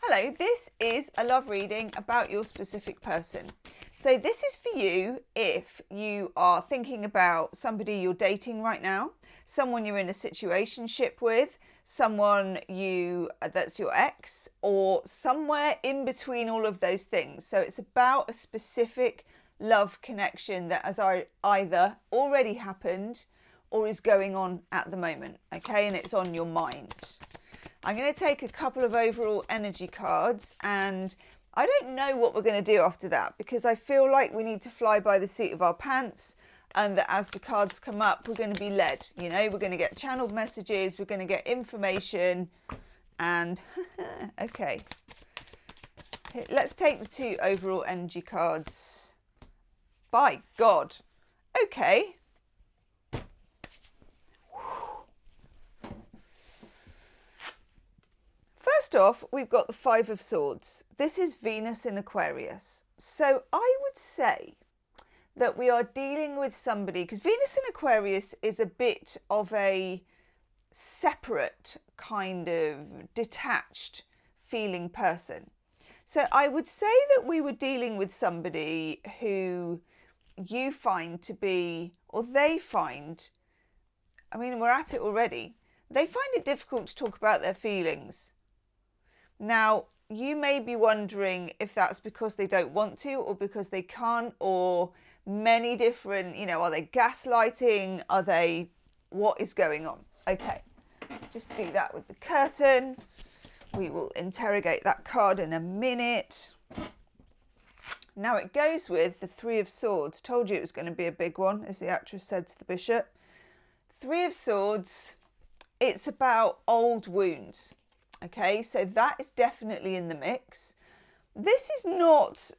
Hello, this is a love reading about your specific person. So this is for you if you are thinking about somebody you're dating right now, someone you're in a situationship with, someone that's your ex, or somewhere in between all of those things. So it's about a specific love connection that has either already happened or is going on at the moment, okay? And it's on your mind. I'm going to take a couple of overall energy cards, and I don't know what we're going to do after that because I feel like we need to fly by the seat of our pants, and that as the cards come up, we're going to be led. You know, we're going to get channeled messages, we're going to get information, and okay. Let's take the two overall energy cards. By God. Okay. First off, we've got the Five of Swords. This is Venus in Aquarius. So I would say that we are dealing with somebody, because Venus in Aquarius is a bit of a separate, kind of detached feeling person. So I would say that we were dealing with somebody who you find to be, or they find, I mean, we're at it already, they find it difficult to talk about their feelings. Now, you may be wondering if that's because they don't want to or because they can't, or many different, are they gaslighting? What is going on? Okay, just do that with the curtain. We will interrogate that card in a minute. Now it goes with the Three of Swords. Told you it was going to be a big one, as the actress said to the bishop. Three of Swords, it's about old wounds. Okay, so that is definitely in the mix. This is not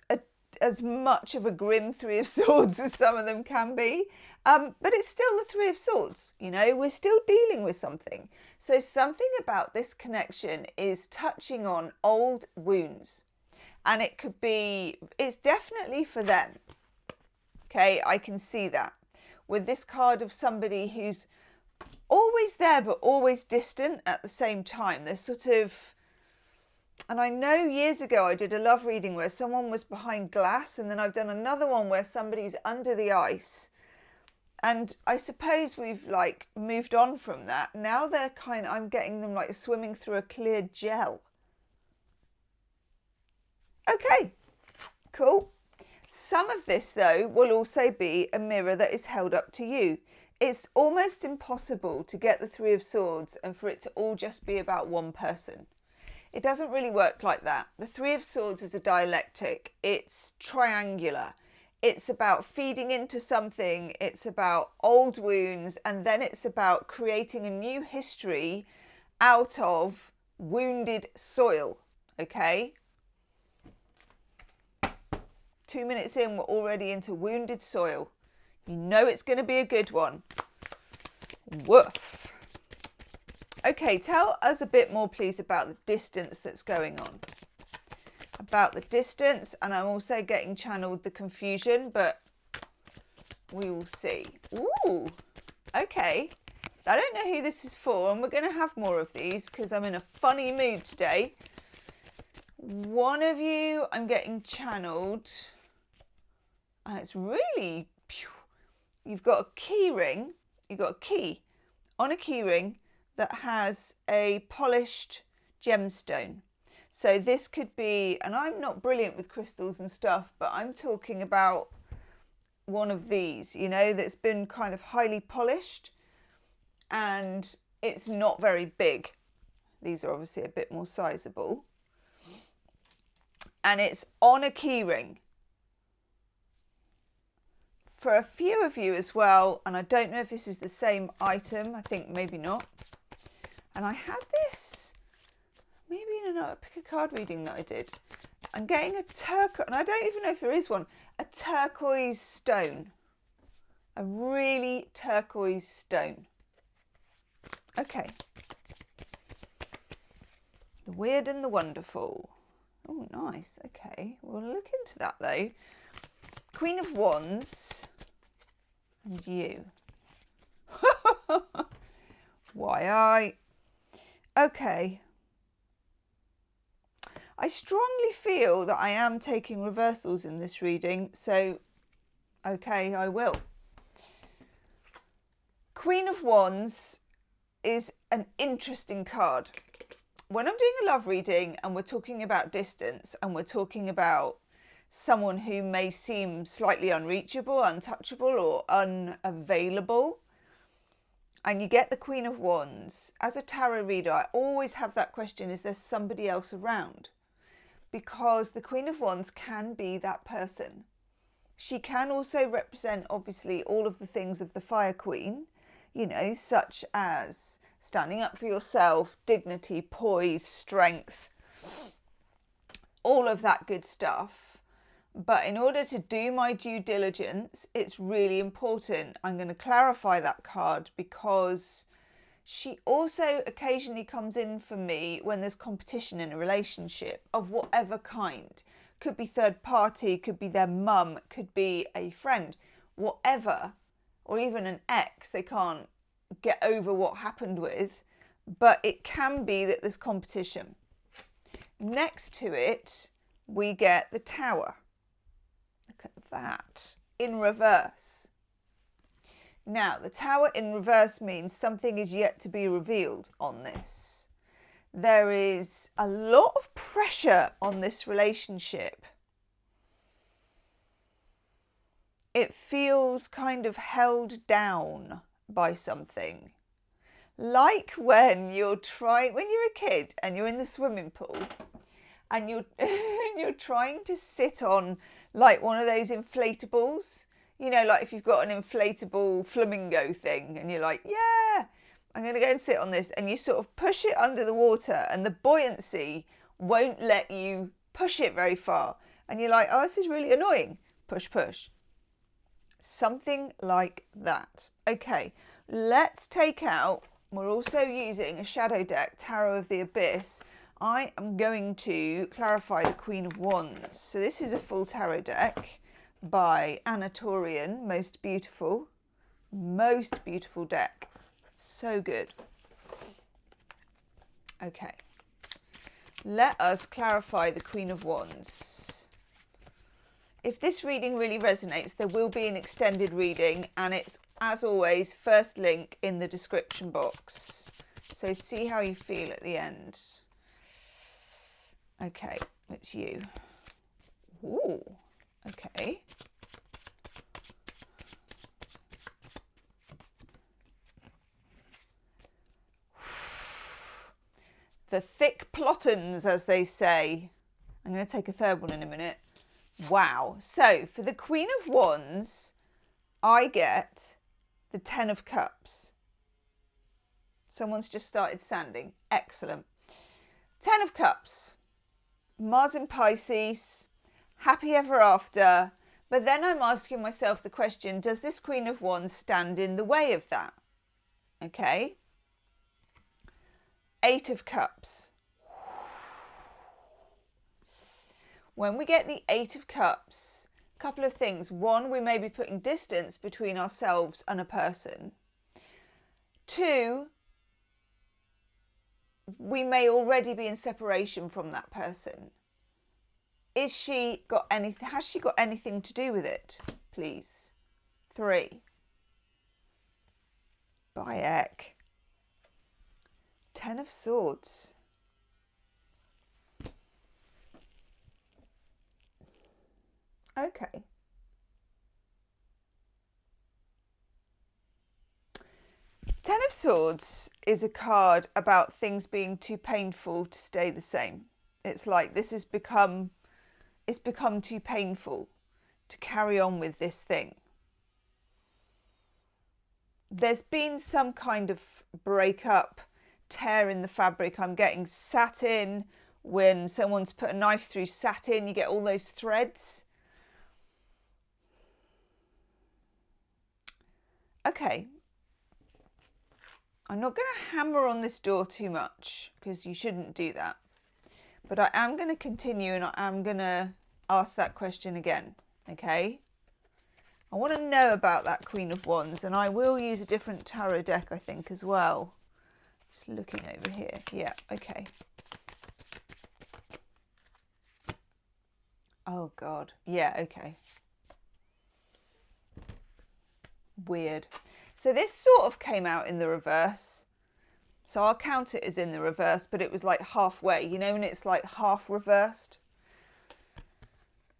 as much of a grim Three of Swords as some of them can be, but it's still the Three of Swords. We're still dealing with something. So something about this connection is touching on old wounds, and it's definitely for them. Okay, I can see that with this card of somebody who's always there but always distant at the same time. They're sort of, and I know years ago I did a love reading where someone was behind glass, and then I've done another one where somebody's under the ice, and I suppose we've moved on from that. Now they're I'm getting them like swimming through a clear gel. Okay, cool. Some of this though will also be a mirror that is held up to you. It's almost impossible to get the Three of Swords and for it to all just be about one person. It doesn't really work like that. The Three of Swords is a dialectic. It's triangular. It's about feeding into something. It's about old wounds. And then it's about creating a new history out of wounded soil. Okay? 2 minutes in, we're already into wounded soil. You know it's going to be a good one. Woof. Okay, tell us a bit more, please, about the distance that's going on. About the distance, and I'm also getting channeled the confusion, but we will see. Ooh, okay. I don't know who this is for, and we're going to have more of these because I'm in a funny mood today. One of you, I'm getting channeled, and it's really... You've got a key ring, you've got a key on a key ring that has a polished gemstone. So this could be, and I'm not brilliant with crystals and stuff, but I'm talking about one of these, that's been kind of highly polished, and it's not very big. These are obviously a bit more sizable. And it's on a key ring. For a few of you as well, and I don't know if this is the same item, I think maybe not. And I had this maybe in another pick a card reading that I did. I'm getting a turquoise, and I don't even know if there is one, a turquoise stone. A really turquoise stone. Okay. The weird and the wonderful. Oh, nice. Okay, we'll look into that though. Queen of Wands. And you. Okay. I strongly feel that I am taking reversals in this reading, so okay, I will. Queen of Wands is an interesting card. When I'm doing a love reading and we're talking about distance and we're talking about someone who may seem slightly unreachable, untouchable, or unavailable, and you get the Queen of Wands, as a tarot reader, I always have that question, is there somebody else around? Because the Queen of Wands can be that person. She can also represent, obviously, all of the things of the Fire Queen, you know, such as standing up for yourself, dignity, poise, strength, all of that good stuff. But in order to do my due diligence, it's really important. I'm going to clarify that card because she also occasionally comes in for me when there's competition in a relationship of whatever kind. Could be third party, could be their mum, could be a friend, whatever, or even an ex they can't get over what happened with, but it can be that there's competition. Next to it, we get the Tower. Look at that, in reverse. Now, the Tower in reverse means something is yet to be revealed on this. There is a lot of pressure on this relationship. It feels kind of held down by something. Like when you're a kid and you're in the swimming pool and you're trying to sit on like one of those inflatables, you know, like if you've got an inflatable flamingo thing and you're like, yeah, I'm going to go and sit on this, and you sort of push it under the water and the buoyancy won't let you push it very far. And you're like, oh, this is really annoying. Push, push. Something like that. Okay, let's take out, we're also using a shadow deck, Tarot of the Abyss. I am going to clarify the Queen of Wands. So this is a full tarot deck by Anatorian, most beautiful deck. So good. Okay, let us clarify the Queen of Wands. If this reading really resonates, there will be an extended reading, and it's, as always, first link in the description box. So see how you feel at the end. Okay, it's you. Ooh, okay. The thick plottons, as they say. I'm going to take a third one in a minute. Wow. So for the Queen of Wands, I get the 10 of Cups. Someone's just started sanding. Excellent. 10 of Cups. Mars in Pisces. Happy ever after. But then I'm asking myself the question, does this Queen of Wands stand in the way of that? Okay. 8 of Cups. When we get the 8 of Cups, a couple of things. One, we may be putting distance between ourselves and a person. 2, we may already be in separation from that person. Has she got anything to do with it, please? 3. Bayek. 10 of Swords. Okay. Ten of Swords is a card about things being too painful to stay the same. It's like it's become too painful to carry on with this thing. There's been some kind of breakup, tear in the fabric. I'm getting satin. When someone's put a knife through satin, you get all those threads. Okay, I'm not going to hammer on this door too much because you shouldn't do that. But I am going to continue and I am going to ask that question again, okay? I want to know about that Queen of Wands, and I will use a different tarot deck, I think, as well. Just looking over here. Yeah, okay. Oh God. Yeah, okay. Weird. So this sort of came out in the reverse. So I'll count it as in the reverse, but it was like halfway, you know, and it's like half reversed.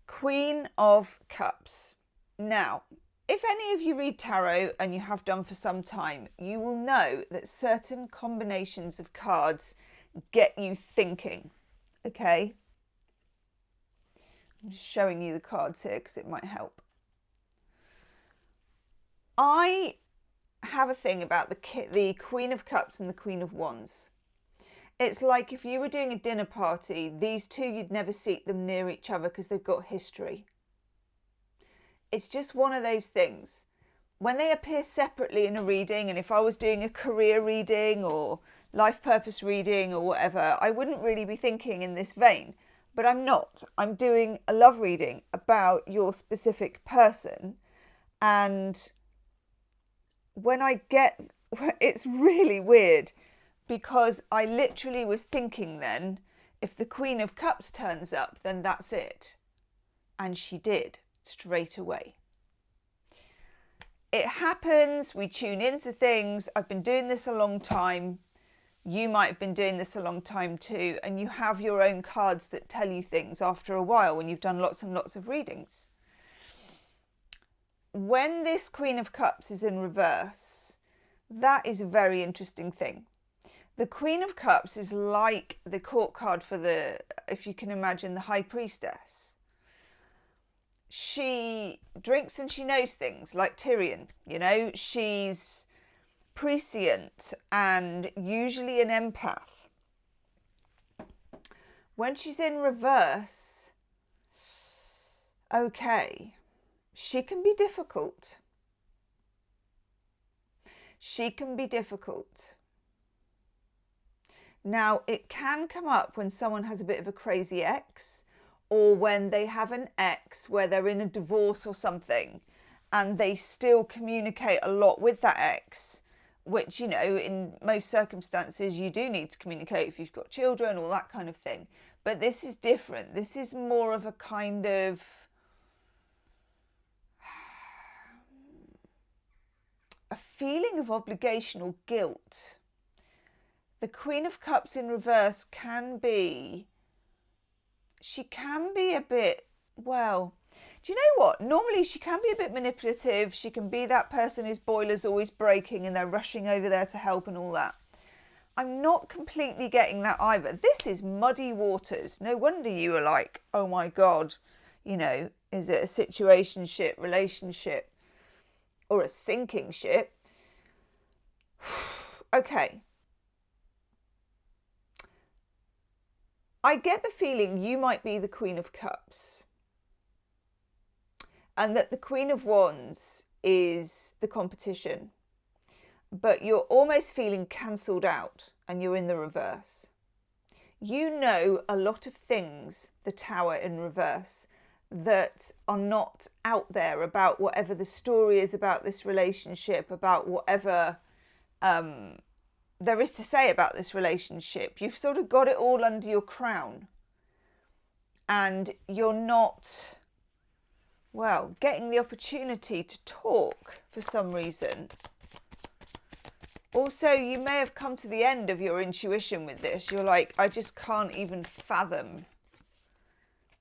Queen of Cups. Now, if any of you read tarot, and you have done for some time, you will know that certain combinations of cards get you thinking, okay? I'm just showing you the cards here because it might help. I have a thing about the Queen of Cups and the Queen of Wands. It's like if you were doing a dinner party, these two, you'd never seat them near each other because they've got history. It's just one of those things. When they appear separately in a reading, and if I was doing a career reading or life purpose reading or whatever, I wouldn't really be thinking in this vein. But I'm not. I'm doing a love reading about your specific person. And when I get, it's really weird because I literally was thinking then, if the Queen of Cups turns up, then that's it. And she did, straight away. It happens, we tune into things. I've been doing this a long time. You might have been doing this a long time too, and you have your own cards that tell you things after a while when you've done lots and lots of readings. When this Queen of Cups is in reverse, that is a very interesting thing. The Queen of Cups is like the court card for the, if you can imagine, the High Priestess. She drinks and she knows things, like Tyrion, you know. She's prescient and usually an empath. When she's in reverse, okay, she can be difficult. She can be difficult. Now, it can come up when someone has a bit of a crazy ex, or when they have an ex where they're in a divorce or something, and they still communicate a lot with that ex, which, you know, in most circumstances you do need to communicate if you've got children, all that kind of thing. But this is different. This is more of a kind of a feeling of obligation or guilt. The Queen of Cups in reverse can be, she can be a bit, well, do you know what? Normally she can be a bit manipulative. She can be that person whose boiler's always breaking and they're rushing over there to help and all that. I'm not completely getting that either. This is muddy waters. No wonder you were like, oh my God, you know, is it a situationship, relationship, or a sinking ship? Okay. I get the feeling you might be the Queen of Cups and that the Queen of Wands is the competition, but you're almost feeling cancelled out and you're in the reverse. You know a lot of things, the Tower in reverse, that are not out there about whatever the story is about this relationship, about whatever there is to say about this relationship. You've sort of got it all under your crown and you're not, well, getting the opportunity to talk for some reason. Also, you may have come to the end of your intuition with this. You're like, I just can't even fathom.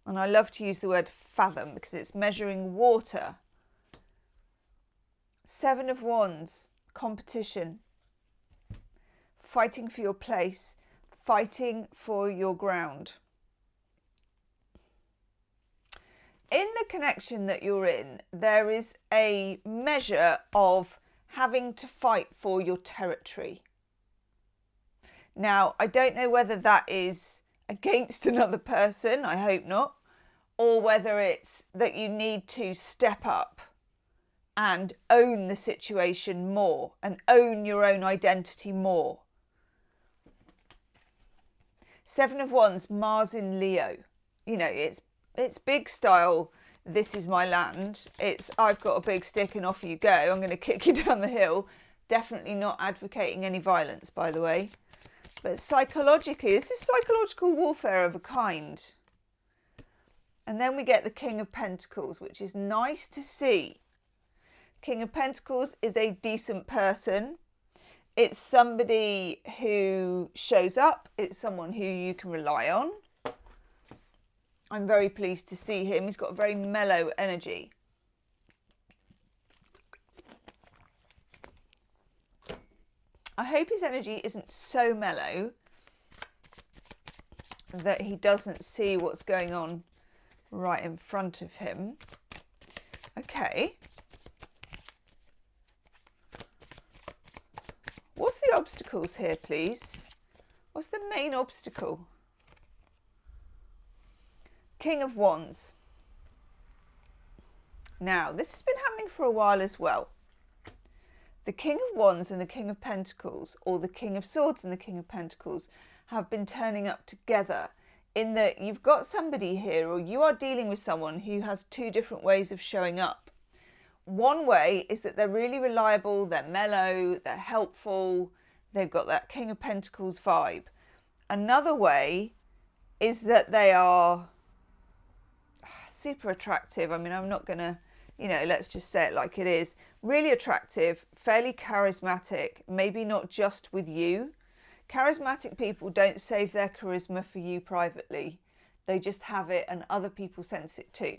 And I love to use the word fathom because it's measuring water. 7 of Wands, competition. Fighting for your place, fighting for your ground. In the connection that you're in, there is a measure of having to fight for your territory. Now, I don't know whether that is against another person, I hope not, or whether it's that you need to step up and own the situation more and own your own identity more. 7 of Wands, Mars in Leo. You know, it's big style. This is my land. It's I've got a big stick and off you go. I'm going to kick you down the hill. Definitely not advocating any violence, by the way. But psychologically, this is psychological warfare of a kind. And then we get the King of Pentacles, which is nice to see. King of Pentacles is a decent person. It's somebody who shows up. It's someone who you can rely on. I'm very pleased to see him. He's got a very mellow energy. I hope his energy isn't so mellow that he doesn't see what's going on right in front of him. Okay. What's the obstacles here, please? What's the main obstacle? King of Wands. Now, this has been happening for a while as well. The King of Wands and the King of Pentacles, or the King of Swords and the King of Pentacles, have been turning up together, in that you've got somebody here, or you are dealing with someone who has two different ways of showing up. One way is that they're really reliable, they're mellow, they're helpful, they've got that King of Pentacles vibe. Another way is that they are super attractive. I mean, I'm not going to, let's just say it like it is. Really attractive, fairly charismatic, maybe not just with you. Charismatic people don't save their charisma for you privately. They just have it and other people sense it too.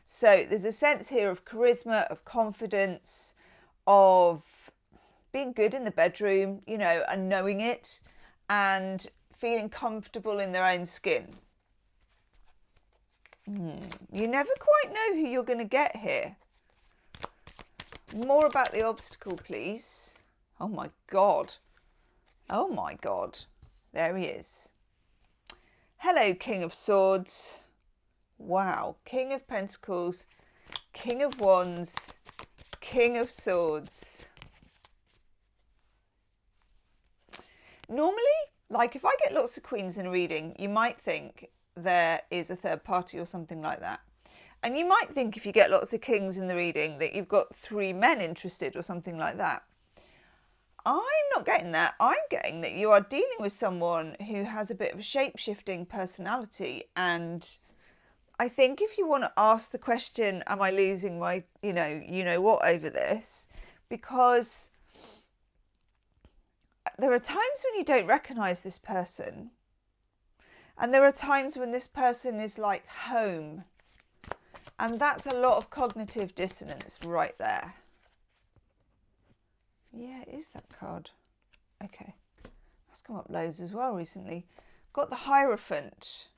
So there's a sense here of charisma, of confidence, of being good in the bedroom, and knowing it and feeling comfortable in their own skin. You never quite know who you're going to get here. More about the obstacle, please. Oh my God. Oh my God. There he is. Hello, King of Swords. Wow. King of Pentacles, King of Wands, King of Swords. Normally, like if I get lots of queens in a reading, you might think there is a third party or something like that. And you might think if you get lots of kings in the reading that you've got 3 men interested or something like that. I'm not getting that. I'm getting that you are dealing with someone who has a bit of a shape-shifting personality. And I think if you want to ask the question, am I losing my, you know what over this? Because there are times when you don't recognise this person. And there are times when this person is like home. And that's a lot of cognitive dissonance right there. Yeah, it is that card. Okay. That's come up loads as well recently. Got the Hierophant.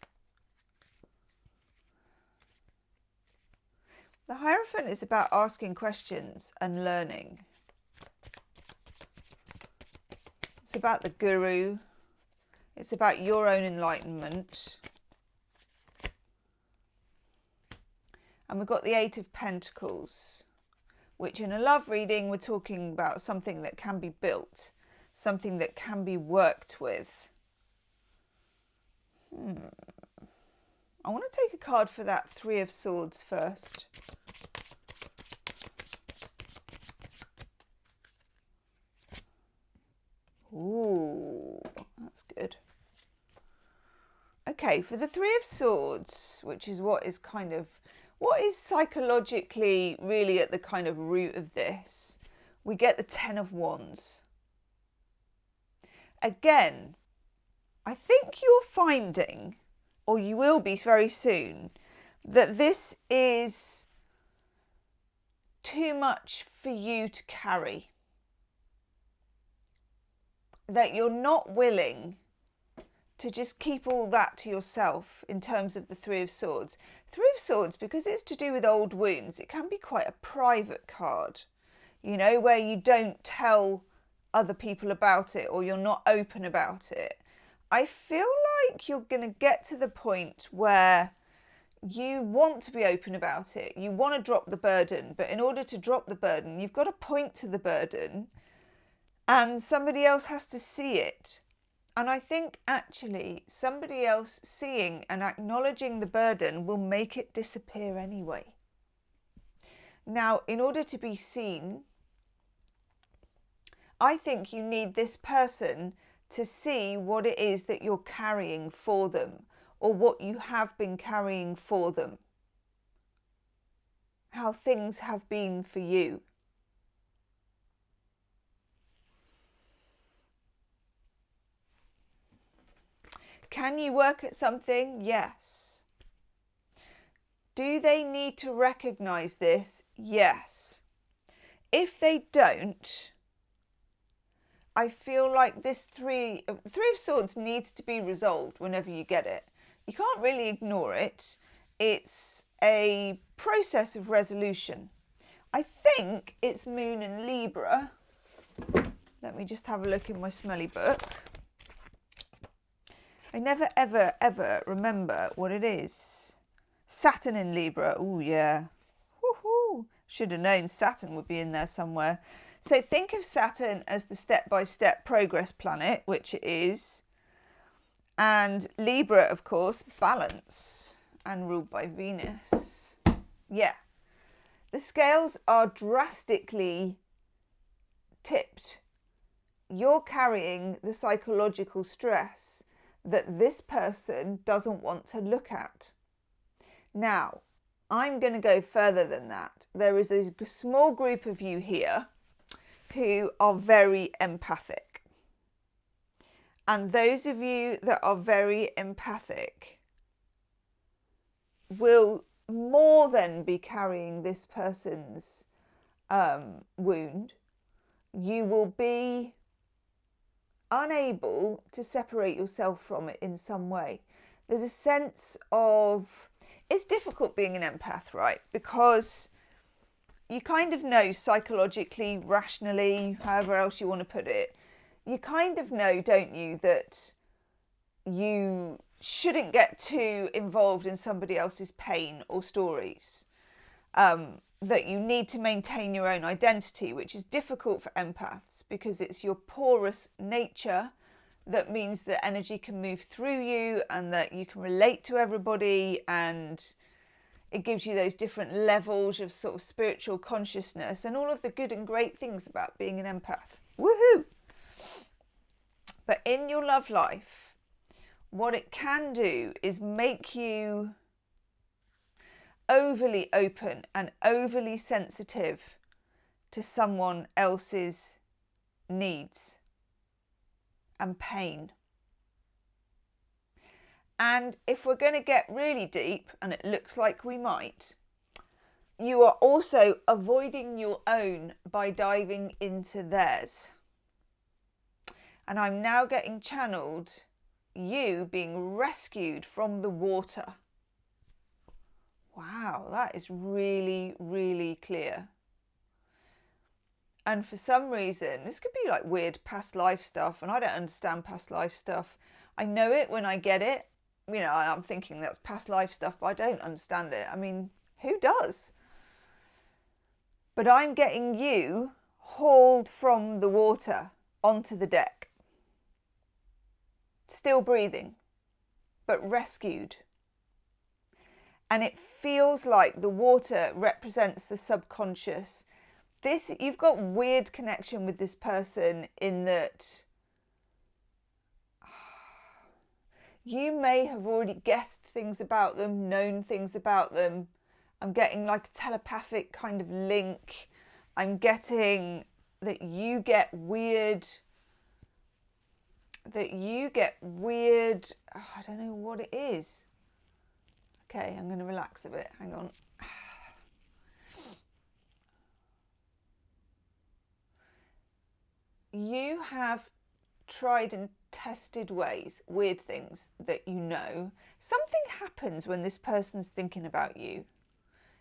The Hierophant is about asking questions and learning. It's about the guru. It's about your own enlightenment. And we've got the 8 of Pentacles, which in a love reading, we're talking about something that can be built, something that can be worked with. I want to take a card for that 3 of Swords first. Ooh, that's good. Okay, for the 3 of Swords, which is what is psychologically really at the kind of root of this, we get the 10 of Wands. Again, I think you're finding, or you will be very soon, that this is too much for you to carry. That you're not willing to just keep all that to yourself in terms of the 3 of Swords. 3 of Swords, because it's to do with old wounds, it can be quite a private card, where you don't tell other people about it or you're not open about it. I feel like you're going to get to the point where you want to be open about it. You want to drop the burden, but in order to drop the burden, you've got to point to the burden and somebody else has to see it. And I think actually somebody else seeing and acknowledging the burden will make it disappear anyway. Now, in order to be seen, I think you need this person to see what it is that you're carrying for them, or what you have been carrying for them. how things have been for you. Can you work at something? Yes. Do they need to recognize this? Yes. If they don't, I feel like this three of swords needs to be resolved whenever you get it. You can't really ignore it. It's a process of resolution. I think it's Moon in Libra. Let me just have a look in my smelly book. I never, ever, ever remember what it is. Saturn in Libra. Oh, yeah. Woohoo. Should have known Saturn would be in there somewhere. So think of Saturn as the step-by-step progress planet, which it is. And Libra, of course, balance and ruled by Venus. Yeah. The scales are drastically tipped. You're carrying the psychological stress that this person doesn't want to look at. Now, I'm going to go further than that. There is a small group of you here who are very empathic. And those of you that are very empathic will more than be carrying this person's wound. You will be unable to separate yourself from it in some way. There's a sense of, it's difficult being an empath, right? Because you kind of know psychologically, rationally, however else you want to put it, you kind of know, don't you, that you shouldn't get too involved in somebody else's pain or stories. That you need to maintain your own identity, which is difficult for empaths because it's your porous nature that means that energy can move through you and that you can relate to everybody, and it gives you those different levels of sort of spiritual consciousness and all of the good and great things about being an empath. Woohoo! But in your love life, what it can do is make you overly open and overly sensitive to someone else's needs and pain. And if we're going to get really deep, and it looks like we might, you are also avoiding your own by diving into theirs. And I'm now getting channeled you being rescued from the water. Wow, that is really, really clear. And for some reason, this could be like weird past life stuff, and I don't understand past life stuff. I know it when I get it. You know, I'm thinking that's past life stuff, but I don't understand it. I mean, who does? But I'm getting you hauled from the water onto the deck. Still breathing, but rescued. And it feels like the water represents the subconscious. You've got weird connection with this person in that you may have already guessed things about them, known things about them. I'm getting like a telepathic kind of link. I'm getting that you get weird, I don't know what it is. Okay, I'm going to relax a bit. Hang on. You have tried and tested ways, weird things that you know. Something happens when this person's thinking about you.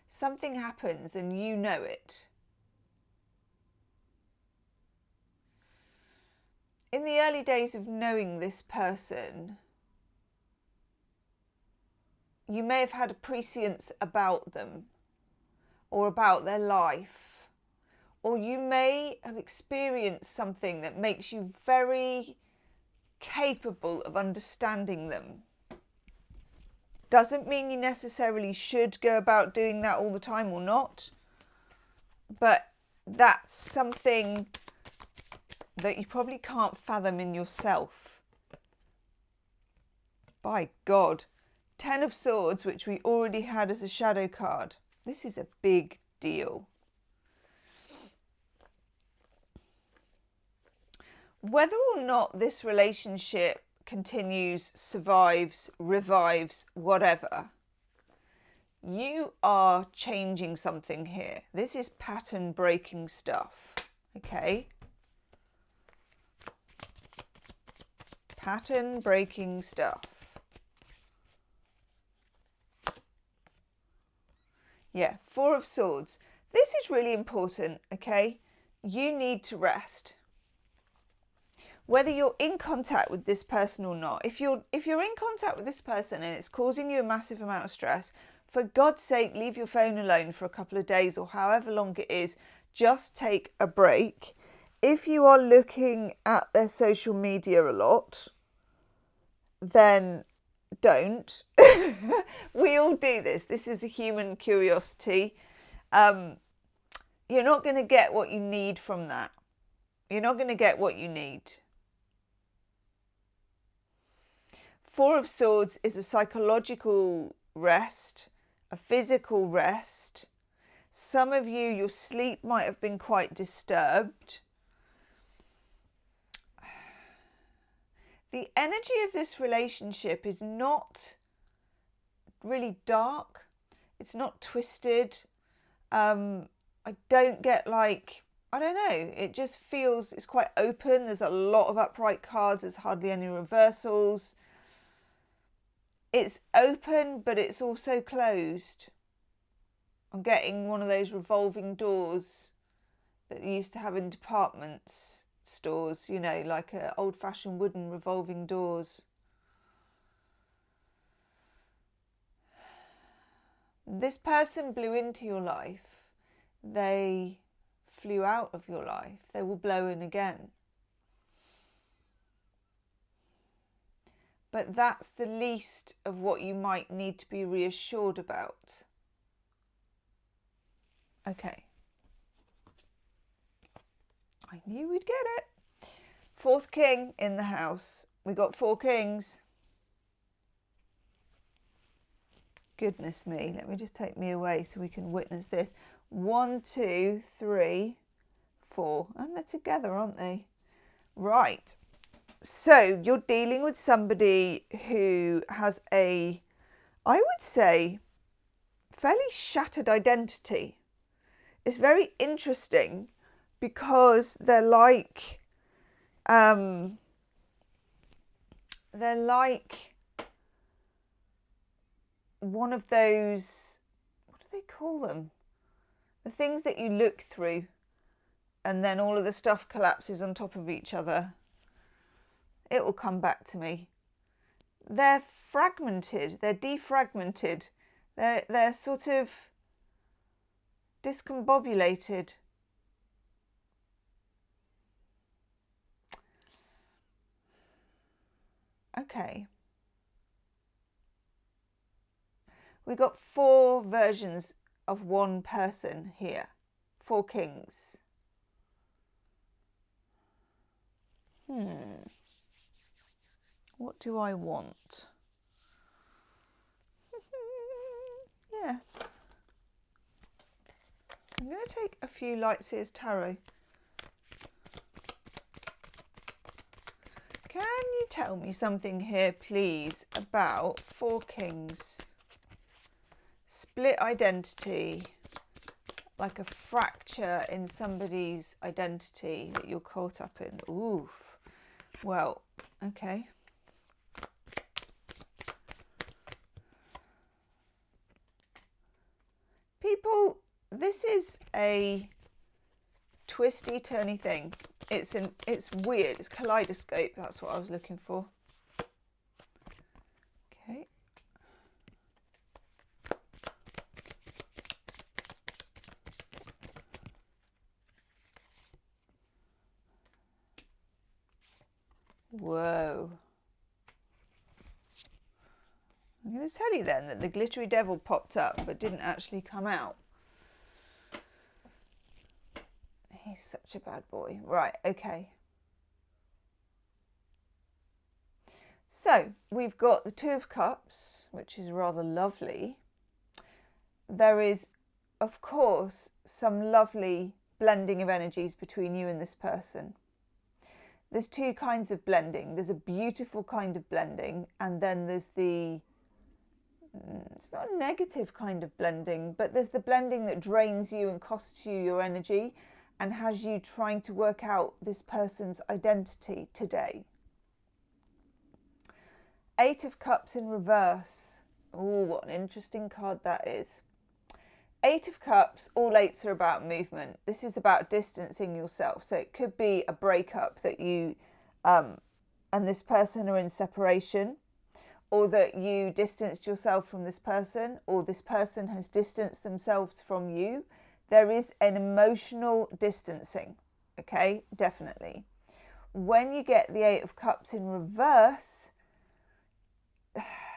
Something happens and you know it. In the early days of knowing this person, you may have had a prescience about them or about their life, or you may have experienced something that makes you very capable of understanding them. Doesn't mean you necessarily should go about doing that all the time or not, but that's something that you probably can't fathom in yourself. By God. 10 of Swords, which we already had as a shadow card. This is a big deal. Whether or not this relationship continues, survives, revives, whatever, you are changing something here. This is pattern breaking stuff, okay? Pattern breaking stuff. Yeah, Four of Swords. This is really important, okay? You need to rest. Whether you're in contact with this person or not, if you're in contact with this person and it's causing you a massive amount of stress, for God's sake, leave your phone alone for a couple of days or however long it is. Just take a break. If you are looking at their social media a lot, then don't. We all do this. This is a human curiosity. You're not going to get what you need from that. You're not going to get what you need. Four of Swords is a psychological rest, a physical rest. Some of you, your sleep might have been quite disturbed. The energy of this relationship is not really dark. It's not twisted. I don't get like, I don't know, it just feels, it's quite open. There's a lot of upright cards. There's hardly any reversals. It's open, but it's also closed. I'm getting one of those revolving doors that you used to have in departments stores, you know, like old-fashioned wooden revolving doors. This person blew into your life. They flew out of your life. They will blow in again. But that's the least of what you might need to be reassured about. Okay. I knew we'd get it. Fourth king in the house. We got four kings. Goodness me. Let me just take me away so we can witness this. 1, 2, 3, 4. And they're together, aren't they? Right. So you're dealing with somebody who has a, I would say, fairly shattered identity. It's very interesting because they're like one of those, what do they call them? The things that you look through and then all of the stuff collapses on top of each other. It will come back to me. They're fragmented, they're defragmented, they're sort of discombobulated. Okay. We got 4 versions of one person here. 4 kings. What do I want? Yes. I'm going to take a few Lightseer's Tarot. Can you tell me something here, please, about 4 kings? Split identity, like a fracture in somebody's identity that you're caught up in. Ooh, well, okay. People, this is a twisty, turny thing. It's weird. It's kaleidoscope. That's what I was looking for. Okay. Whoa. I'm going to tell you then that the glittery devil popped up but didn't actually come out. He's such a bad boy. Right, okay. So, we've got the 2 of Cups, which is rather lovely. There is of course, some lovely blending of energies between you and this person. There's two kinds of blending. There's a beautiful kind of blending, and then there's the, it's not a negative kind of blending, but there's the blending that drains you and costs you your energy and has you trying to work out this person's identity today. 8 of Cups in reverse. Oh, what an interesting card that is. 8 of Cups, all 8s are about movement. This is about distancing yourself. So it could be a breakup that you and this person are in separation, or that you distanced yourself from this person, or this person has distanced themselves from you. There is an emotional distancing, okay, definitely. When you get the 8 of Cups in reverse,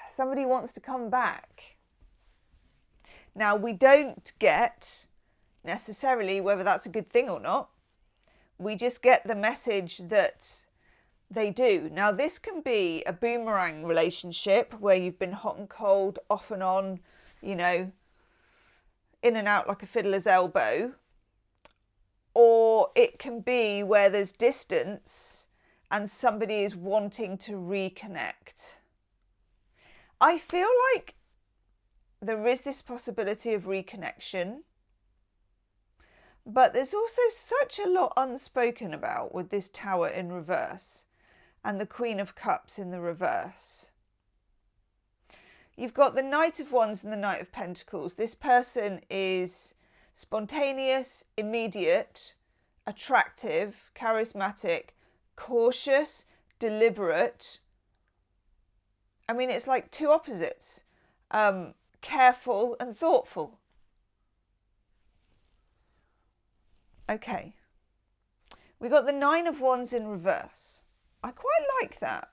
somebody wants to come back. Now, we don't get necessarily whether that's a good thing or not. We just get the message that they do. Now, this can be a boomerang relationship where you've been hot and cold, off and on, you know, in and out like a fiddler's elbow. Or it can be where there's distance and somebody is wanting to reconnect. I feel like there is this possibility of reconnection, but there's also such a lot unspoken about with this Tower in reverse and the Queen of Cups in the reverse. You've got the Knight of Wands and the Knight of Pentacles. This person is spontaneous, immediate, attractive, charismatic, cautious, deliberate. I mean, it's like two opposites. Careful and thoughtful. Okay. We got the 9 of Wands in reverse. I quite like that.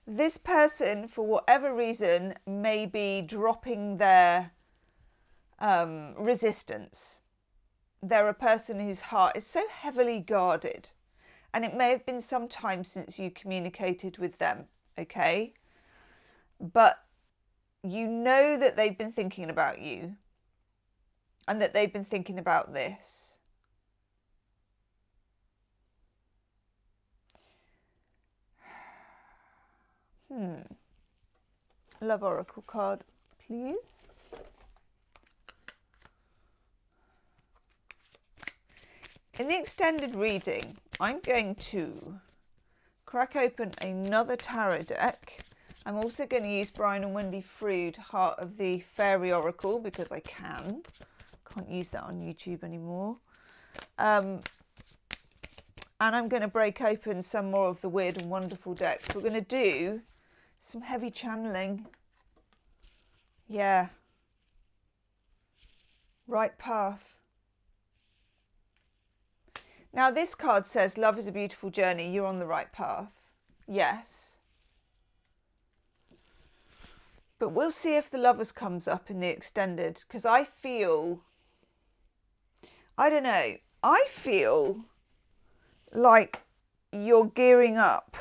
This person, for whatever reason, may be dropping their resistance. They're a person whose heart is so heavily guarded, and it may have been some time since you communicated with them, okay? But you know that they've been thinking about you and that they've been thinking about this. Love Oracle card, please. In the extended reading, I'm going to crack open another tarot deck. I'm also going to use Brian and Wendy Frood, Heart of the Fairy Oracle, because I can. Can't use that on YouTube anymore. And I'm going to break open some more of the Weird and Wonderful decks. We're going to do some heavy channeling. Yeah. Right path. Now this card says, love is a beautiful journey. You're on the right path. Yes. But we'll see if the Lovers comes up in the extended, because I feel, I don't know, I feel like you're gearing up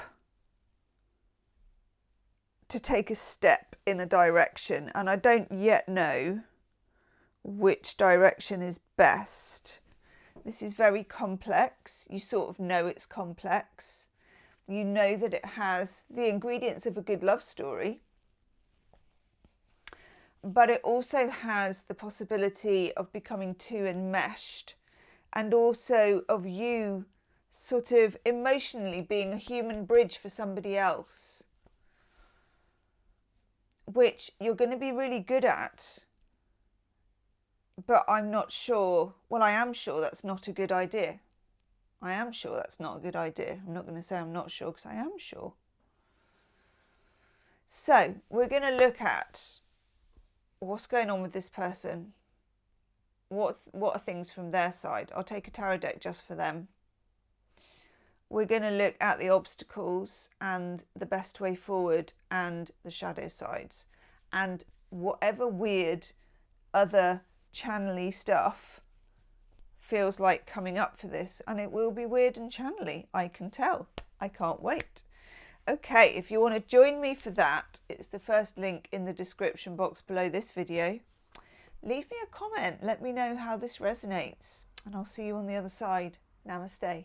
to take a step in a direction, and I don't yet know which direction is best. This is very complex. You sort of know it's complex. You know that it has the ingredients of a good love story. But it also has the possibility of becoming too enmeshed, and also of you sort of emotionally being a human bridge for somebody else, which you're going to be really good at. But I'm not sure, well, I am sure that's not a good idea. I am sure that's not a good idea. I'm not going to say I'm not sure, because I am sure. So we're going to look at what's going on with this person. What are things from their side? I'll take a tarot deck just for them. We're going to look at the obstacles and the best way forward and the shadow sides. And whatever weird other channely stuff feels like coming up for this. And it will be weird and channely, I can tell. I can't wait. Okay, if you want to join me for that, it's the first link in the description box below this video. leave me a comment. Let me know how this resonates, and I'll see you on the other side. Namaste.